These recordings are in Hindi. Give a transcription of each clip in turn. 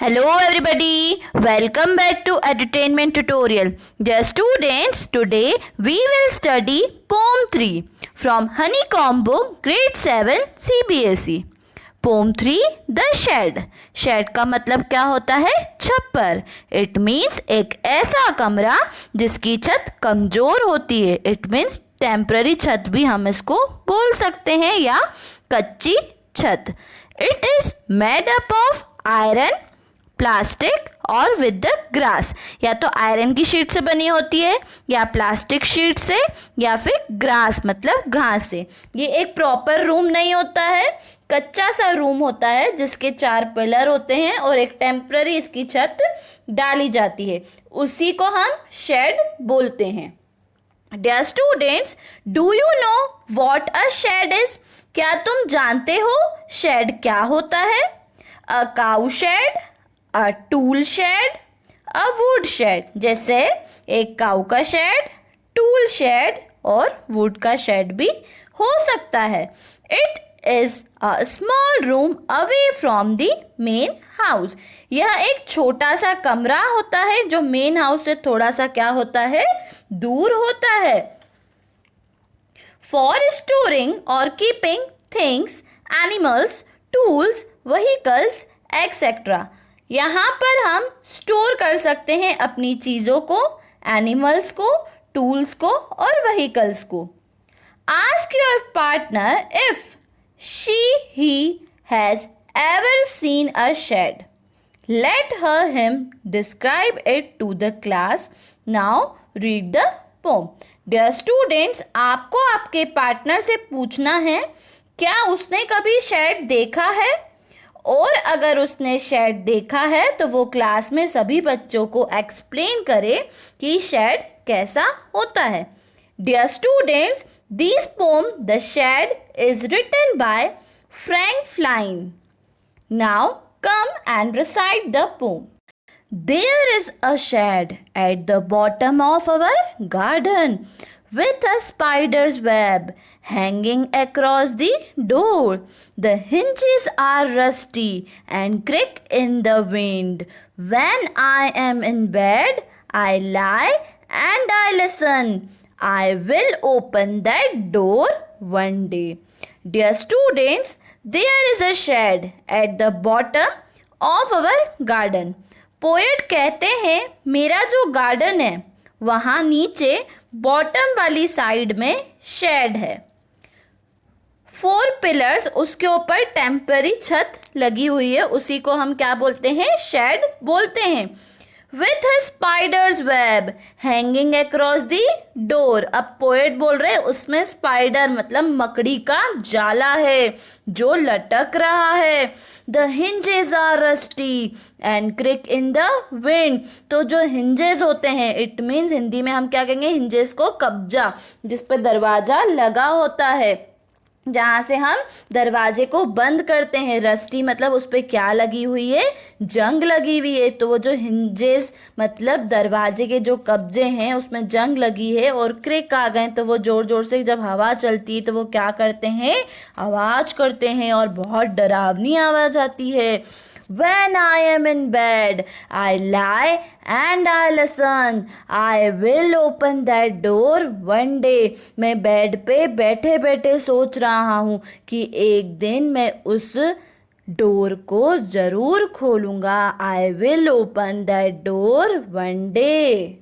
Hello everybody, welcome back to Entertainment Tutorial. Dear students, today we will study Poem 3 from Honeycomb book Grade 7 CBSE. Poem 3 The Shed. Shed का मतलब क्या होता है? छप्पर. It means एक ऐसा कमरा जिसकी छत कमजोर होती है. It means टेम्पररी छत भी हम इसको बोल सकते हैं या कच्ची छत. It is made up of iron, plastic और विद द ग्रास. या तो आयरन की शीट से बनी होती है या प्लास्टिक शीट से या फिर ग्रास मतलब घास से. ये एक प्रॉपर रूम नहीं होता है, कच्चा सा रूम होता है जिसके 4 पिलर होते हैं और एक टेम्पररी इसकी छत डाली जाती है. उसी को हम शेड बोलते हैं. Dear students, do you know what a shed is? क्या तुम जानते हो शेड क्या होता है? A cow shed, a tool shed, a wood shed. जैसे एक काऊ का शेड, टूल शेड और वुड का शेड भी हो सकता है. It is a small room away from the main house. यह एक छोटा सा कमरा होता है जो मेन हाउस से थोड़ा सा क्या होता है, दूर होता है. फॉर स्टोरिंग और keeping things, animals, tools, vehicles etcetera. यहाँ पर हम स्टोर कर सकते हैं अपनी चीज़ों को, एनिमल्स को, टूल्स को और व्हीकल्स को. Ask your partner if she he has ever seen a shed. Let her him describe it to the class. Now read the poem. Dear students, आपको आपके पार्टनर से पूछना है क्या उसने कभी शेड देखा है, और अगर उसने शेड देखा है तो वो क्लास में सभी बच्चों को एक्सप्लेन करे कि शेड कैसा होता है. Dear students, this poem the shed is written by Frank Flynn. Now come and recite the poem. There is a shed at the bottom of our garden with a spider's web hanging across the door. The hinges are rusty and creak in the wind. When I am in bed, I lie and I listen. I will open that door one day. Dear students, there is a shed at the bottom of our garden. Poet कहते हैं मेरा जो गार्डन है वहाँ नीचे बॉटम वाली साइड में शेड है. 4 पिलर्स, उसके ऊपर टेम्पररी छत लगी हुई है, उसी को हम क्या बोलते हैं, शेड बोलते हैं. With a spiders web hanging across the door. अब पोएट बोल रहे उसमें स्पाइडर मतलब मकड़ी का जाला है जो लटक रहा है. The hinges are rusty and creak in the wind. तो जो हिंजेस होते हैं, इट मीन्स हिंदी में हम क्या कहेंगे, हिंजेस को कब्जा, जिस पर दरवाजा लगा होता है, जहाँ से हम दरवाजे को बंद करते हैं. रस्टी मतलब उस पर क्या लगी हुई है, जंग लगी हुई है. तो वो जो हिंजेस मतलब दरवाजे के जो कब्जे हैं उसमें जंग लगी है और क्रिक आ गए, तो वो ज़ोर ज़ोर से जब हवा चलती है तो वो क्या करते हैं, आवाज़ करते हैं और बहुत डरावनी आवाज़ आती है. When I am in bed, I lie and I listen. I will open that door one day. मैं बेड पे बैठे बैठे सोच रहा हूँ कि एक दिन मैं उस डोर को ज़रूर खोलूँगा. I will open that door one day.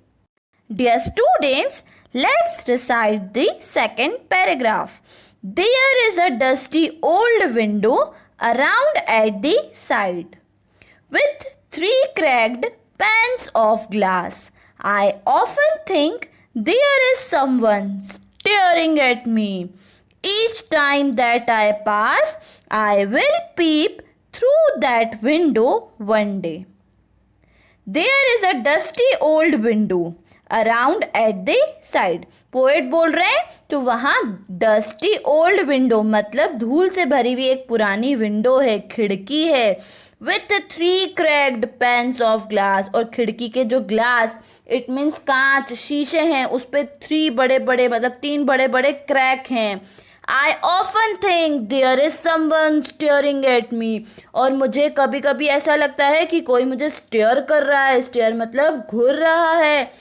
Dear students, let's recite the second paragraph. There is a dusty old window around at the side, with 3 cracked panes of glass. I often think there is someone staring at me. Each time that I pass, I will peep through that window one day. There is a dusty old window around at the side. Poet बोल रहे हैं तो वहाँ डस्टी ओल्ड विंडो मतलब धूल से भरी हुई एक पुरानी विंडो है, खिड़की है. With 3 cracked pans of glass, और खिड़की के जो ग्लास इट मीन्स कांच शीशे हैं उस पर 3 बड़े बड़े मतलब 3 बड़े बड़े क्रैक हैं. I often think there is someone staring at me. और मुझे कभी कभी ऐसा लगता है कि कोई मुझे स्टेयर कर रहा है. स्टेयर मतलब घूर रहा है.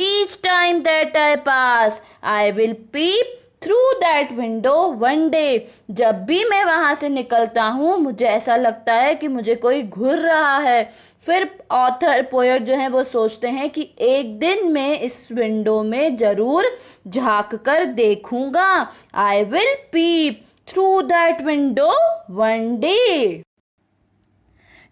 Each time that I pass, I will peep through that window one day. जब भी मैं वहाँ से निकलता हूँ मुझे ऐसा लगता है कि मुझे कोई घूर रहा है. फिर ऑथर पोएट जो है वो सोचते हैं कि एक दिन मैं इस विंडो में जरूर झांक कर देखूंगा. I will peep through that window one day.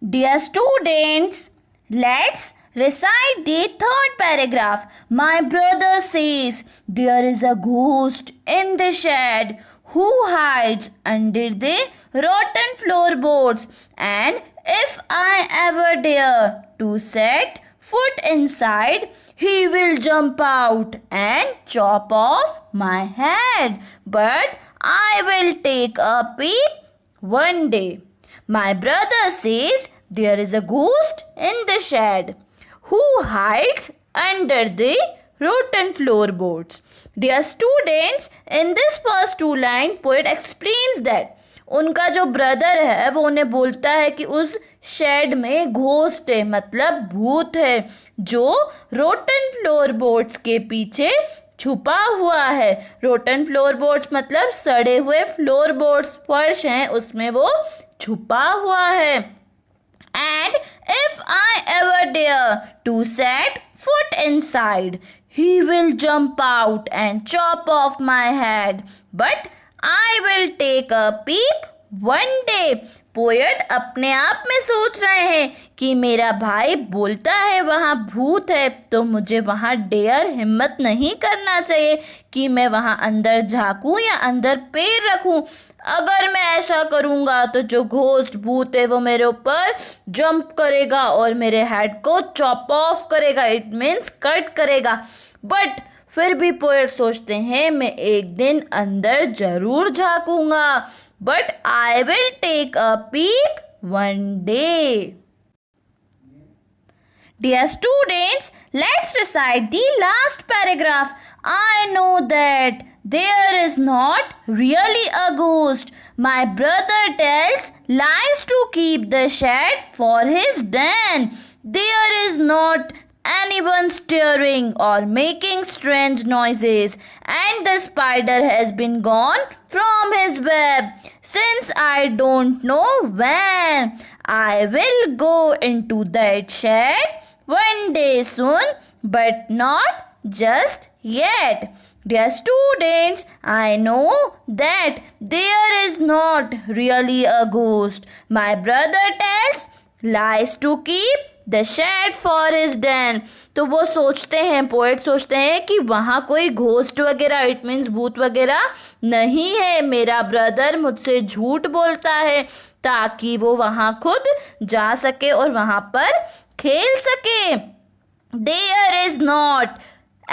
Dear students, let's recite the third paragraph. My brother says there is a ghost in the shed who hides under the rotten floorboards, and if I ever dare to set foot inside, he will jump out and chop off my head. But I will take a peep one day. My brother says there is a ghost in the shed who hides under the rotten floorboards. Dear students, in this first two line, poet explains that उनका जो ब्रदर है वो उन्हें बोलता है कि उस शेड में घोस्ट है, मतलब भूत है, जो रोटन फ्लोरबोर्ड्स के पीछे छुपा हुआ है. रोटन फ्लोरबोर्ड्स मतलब सड़े हुए फ्लोरबोर्ड्स, फर्श हैं, उसमें वो छुपा हुआ है. And if I ever dare to set foot inside, he will jump out and chop off my head. But I will take a peek one day. Poet अपने आप में सोच रहे हैं कि मेरा भाई बोलता है वहाँ भूत है, तो मुझे वहाँ डेयर हिम्मत नहीं करना चाहिए कि मैं वहाँ अंदर झांकूं या अंदर पैर रखूं. अगर मैं ऐसा करूँगा तो जो घोस्ट भूत है वो मेरे ऊपर जंप करेगा और मेरे हेड को चॉप ऑफ करेगा. इट मीन्स कट करेगा. बट फिर भी पोएट सोचते हैं मैं एक दिन अंदर जरूर झांकूंगा. But I will take a peek one day. Dear students, let's recite the last paragraph. I know that there is not really a ghost. My brother tells lies to keep the shed for his den. There is not anyone stirring or making strange noises, and the spider has been gone from his web since I don't know when. I will go into that shed one day soon, but not just yet. Dear students, I know that there is not really a ghost. My brother tells lies to keep the shed for his den. तो वो सोचते हैं, पोएट सोचते हैं कि वहाँ कोई घोस्ट वगैरह, इट मीन्स भूत वगैरह नहीं है. मेरा ब्रदर मुझसे झूठ बोलता है ताकि वो वहाँ खुद जा सके और वहाँ पर खेल सके. There is not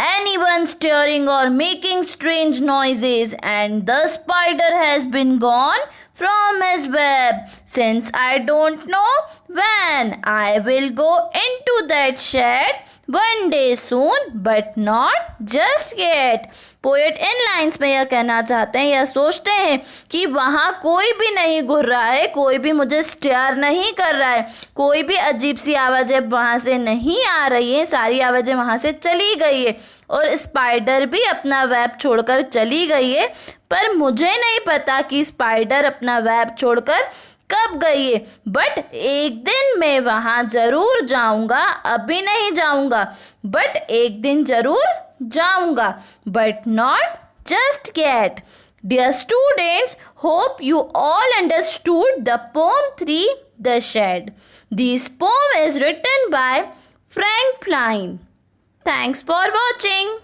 anyone stirring or making strange noises, and the spider has been gone from his web since I don't know when. I will go into that shed one day soon, but not just yet. Poet in lines में यह कहना चाहते हैं, यह सोचते हैं कि वहाँ कोई भी नहीं घूर रहा है, कोई भी मुझे स्टेयर नहीं कर रहा है, कोई भी अजीब सी आवाज़ें वहाँ से नहीं आ रही हैं, सारी आवाज़ें वहाँ से चली गई है और स्पाइडर भी अपना वेब छोड़कर चली गई है. पर मुझे नहीं पता कि स्पाइडर अपना वेब छोड़कर कब गई है. बट एक दिन मैं वहाँ ज़रूर जाऊँगा, अभी नहीं जाऊँगा, बट एक दिन ज़रूर जाऊँगा. But not just yet. Dear students, hope you all understood the poem 3, The Shed. This poem is written by Frank Klein. Thanks for watching.